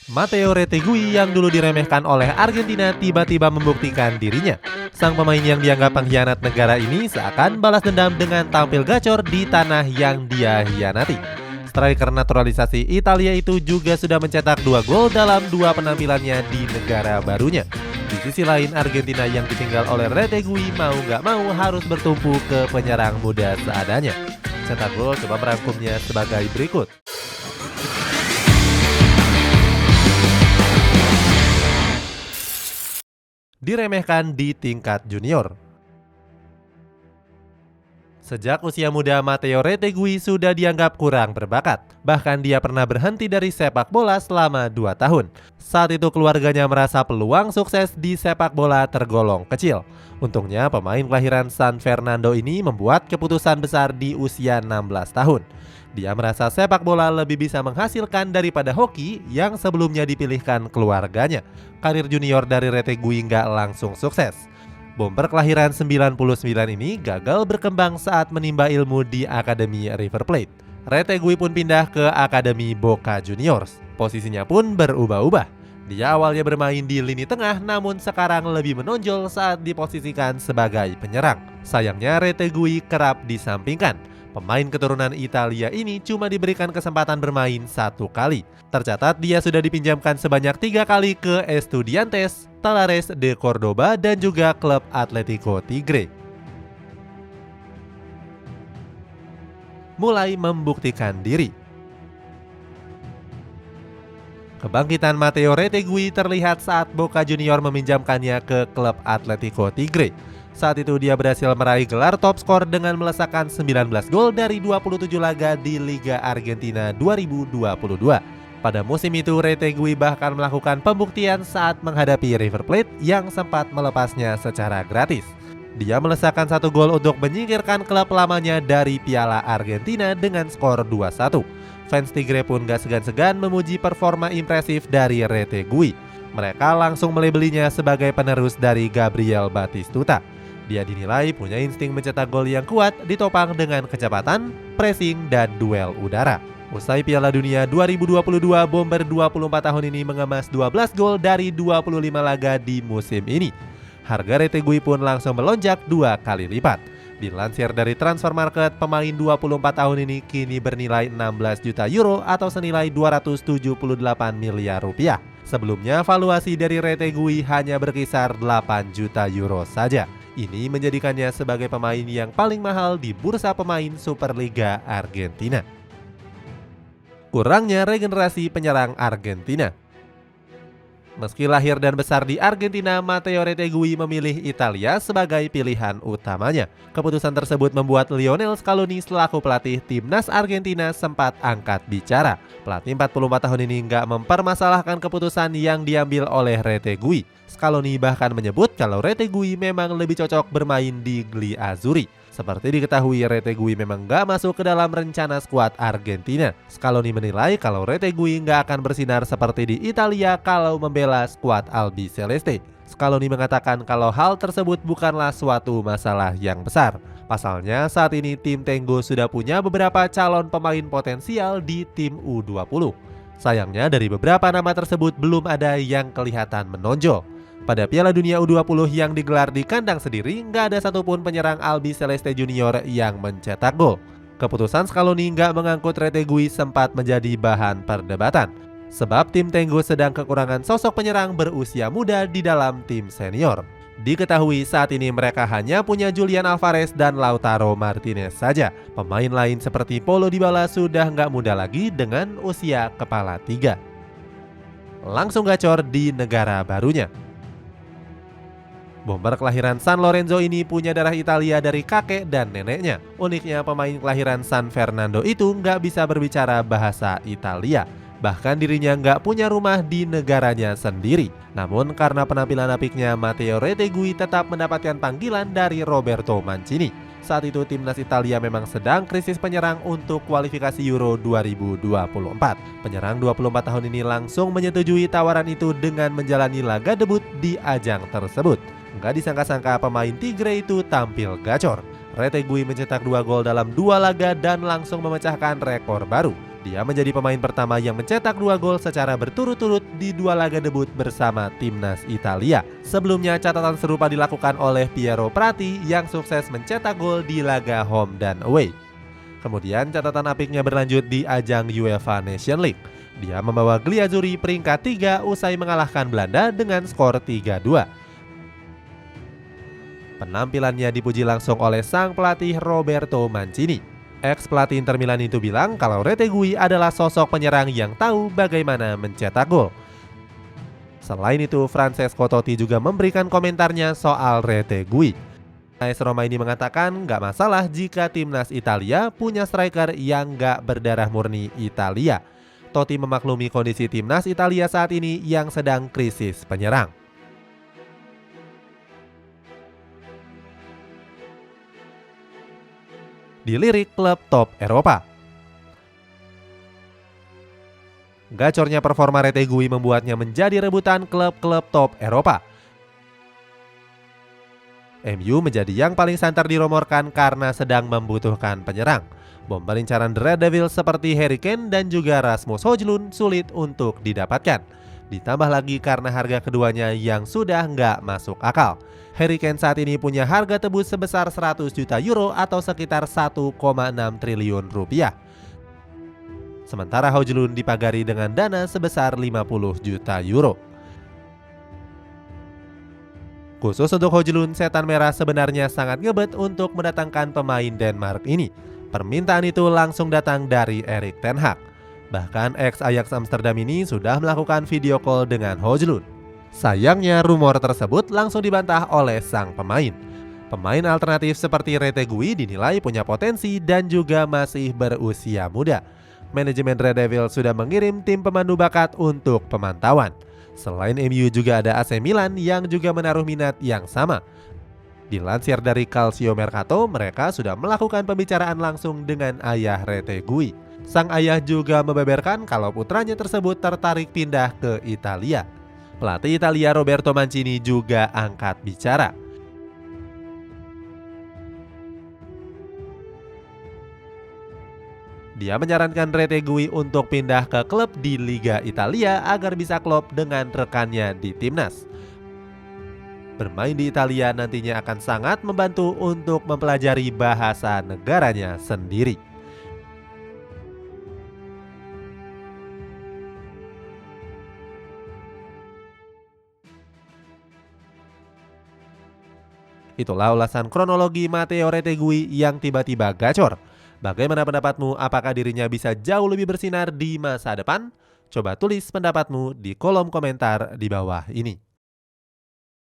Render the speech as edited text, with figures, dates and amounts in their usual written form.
Matteo Retegui yang dulu diremehkan oleh Argentina tiba-tiba membuktikan dirinya. Sang pemain yang dianggap pengkhianat negara ini seakan balas dendam dengan tampil gacor di tanah yang dia hianati. Striker naturalisasi Italia itu juga sudah mencetak 2 gol dalam 2 penampilannya di negara barunya. Di sisi lain, Argentina yang ditinggal oleh Retegui mau gak mau harus bertumpu ke penyerang muda seadanya. Cetak Gol coba merangkumnya sebagai berikut. Diremehkan di tingkat junior. Sejak usia muda, Matteo Retegui sudah dianggap kurang berbakat. Bahkan dia pernah berhenti dari sepak bola selama 2 tahun. Saat itu keluarganya merasa peluang sukses di sepak bola tergolong kecil. Untungnya pemain kelahiran San Fernando ini membuat keputusan besar di usia 16 tahun. Dia merasa sepak bola lebih bisa menghasilkan daripada hoki yang sebelumnya dipilihkan keluarganya. Karir junior dari Retegui nggak langsung sukses. Bomber kelahiran 99 ini gagal berkembang saat menimba ilmu di Akademi River Plate. Retegui pun pindah ke Akademi Boca Juniors. Posisinya pun berubah-ubah. Dia awalnya bermain di lini tengah, namun sekarang lebih menonjol saat diposisikan sebagai penyerang. Sayangnya Retegui kerap disampingkan. Pemain keturunan Italia ini cuma diberikan kesempatan bermain 1 kali. Tercatat dia sudah dipinjamkan sebanyak 3 kali ke Estudiantes, Talleres de Cordoba, dan juga klub Atletico Tigre. Mulai membuktikan diri. Kebangkitan Matteo Retegui terlihat saat Boca Junior meminjamkannya ke klub Atletico Tigre. Saat itu dia berhasil meraih gelar top skor dengan melesakkan 19 gol dari 27 laga di Liga Argentina 2022. Pada musim itu Retegui bahkan melakukan pembuktian saat menghadapi River Plate yang sempat melepasnya secara gratis. Dia melesakkan 1 gol untuk menyingkirkan klub lamanya dari Piala Argentina dengan skor 2-1. Fans Tigre pun gak segan-segan memuji performa impresif dari Retegui. Mereka langsung melabelinya sebagai penerus dari Gabriel Batistuta. Dia dinilai punya insting mencetak gol yang kuat ditopang dengan kecepatan, pressing, dan duel udara. Usai Piala Dunia 2022, Bomber 24 tahun ini mengemas 12 gol dari 25 laga di musim ini. Harga Retegui pun langsung melonjak 2 kali lipat. Dilansir dari Transfermarkt, pemain 24 tahun ini kini bernilai 16 juta euro atau senilai 278 miliar rupiah. Sebelumnya valuasi dari Retegui hanya berkisar 8 juta euro saja. Ini menjadikannya sebagai pemain yang paling mahal di bursa pemain Superliga Argentina. Kurangnya regenerasi penyerang Argentina. Meski lahir dan besar di Argentina, Matteo Retegui memilih Italia sebagai pilihan utamanya. Keputusan tersebut membuat Lionel Scaloni selaku pelatih timnas Argentina sempat angkat bicara. Pelatih 44 tahun ini nggak mempermasalahkan keputusan yang diambil oleh Retegui. Scaloni bahkan menyebut kalau Retegui memang lebih cocok bermain di Gli Azzurri. Seperti diketahui, Retegui memang gak masuk ke dalam rencana skuad Argentina. Scaloni menilai kalau Retegui gak akan bersinar seperti di Italia kalau membela skuad Albiceleste. Scaloni mengatakan kalau hal tersebut bukanlah suatu masalah yang besar. Pasalnya saat ini tim Tengo sudah punya beberapa calon pemain potensial di tim U20. Sayangnya dari beberapa nama tersebut belum ada yang kelihatan menonjol. Pada Piala Dunia U20 yang digelar di kandang sendiri, nggak ada satupun penyerang Albiceleste Junior yang mencetak gol. Keputusan Scaloni nggak mengangkut Retegui sempat menjadi bahan perdebatan. Sebab tim Tengo sedang kekurangan sosok penyerang berusia muda di dalam tim senior. Diketahui saat ini mereka hanya punya Julian Alvarez dan Lautaro Martinez saja. Pemain lain seperti Paulo Dybala sudah nggak muda lagi dengan usia kepala 3. Langsung gacor di negara barunya. Bomber kelahiran San Lorenzo ini punya darah Italia dari kakek dan neneknya. Uniknya pemain kelahiran San Fernando itu nggak bisa berbicara bahasa Italia. Bahkan dirinya nggak punya rumah di negaranya sendiri. Namun karena penampilan apiknya, Matteo Retegui tetap mendapatkan panggilan dari Roberto Mancini. Saat itu timnas Italia memang sedang krisis penyerang untuk kualifikasi Euro 2024. Penyerang 24 tahun ini langsung menyetujui tawaran itu dengan menjalani laga debut di ajang tersebut. Nggak disangka-sangka pemain Tigre itu tampil gacor. Retegui mencetak 2 gol dalam 2 laga dan langsung memecahkan rekor baru. Dia menjadi pemain pertama yang mencetak 2 gol secara berturut-turut di 2 laga debut bersama timnas Italia. Sebelumnya catatan serupa dilakukan oleh Piero Prati yang sukses mencetak gol di laga home dan away. Kemudian catatan apiknya berlanjut di ajang UEFA Nation League. Dia membawa Gliazzurri peringkat 3 usai mengalahkan Belanda dengan skor 3-2. Penampilannya dipuji langsung oleh sang pelatih Roberto Mancini. Ex-pelatih Inter Milan itu bilang kalau Retegui adalah sosok penyerang yang tahu bagaimana mencetak gol. Selain itu, Francesco Totti juga memberikan komentarnya soal Retegui. AS Roma ini mengatakan nggak masalah jika timnas Italia punya striker yang nggak berdarah murni Italia. Totti memaklumi kondisi timnas Italia saat ini yang sedang krisis penyerang. Dilirik klub top Eropa. Gacornya performa Retegui membuatnya menjadi rebutan klub-klub top Eropa. MU menjadi yang paling santer dirumorkan karena sedang membutuhkan penyerang. Bomber incaran The Red Devils seperti Harry Kane dan juga Rasmus Højlund sulit untuk didapatkan. Ditambah lagi karena harga keduanya yang sudah nggak masuk akal. Harry Kane saat ini punya harga tebus sebesar 100 juta euro atau sekitar 1,6 triliun rupiah. Sementara Højlund dipagari dengan dana sebesar 50 juta euro. Khusus untuk Højlund, setan merah sebenarnya sangat ngebet untuk mendatangkan pemain Denmark ini. Permintaan itu langsung datang dari Erik ten Hag. Bahkan ex-Ajax Amsterdam ini sudah melakukan video call dengan Højlund. Sayangnya rumor tersebut langsung dibantah oleh sang pemain. Pemain alternatif seperti Retegui dinilai punya potensi dan juga masih berusia muda. Manajemen Red Devils sudah mengirim tim pemandu bakat untuk pemantauan. Selain MU juga ada AC Milan yang juga menaruh minat yang sama. Dilansir dari Calcio Mercato, mereka sudah melakukan pembicaraan langsung dengan ayah Retegui. Sang ayah juga membeberkan kalau putranya tersebut tertarik pindah ke Italia. Pelatih Italia Roberto Mancini juga angkat bicara. Dia menyarankan Retegui untuk pindah ke klub di Liga Italia agar bisa klop dengan rekannya di timnas. Bermain di Italia nantinya akan sangat membantu untuk mempelajari bahasa negaranya sendiri. Itulah ulasan kronologi Matteo Retegui yang tiba-tiba gacor. Bagaimana pendapatmu? Apakah dirinya bisa jauh lebih bersinar di masa depan? Coba tulis pendapatmu di kolom komentar di bawah ini.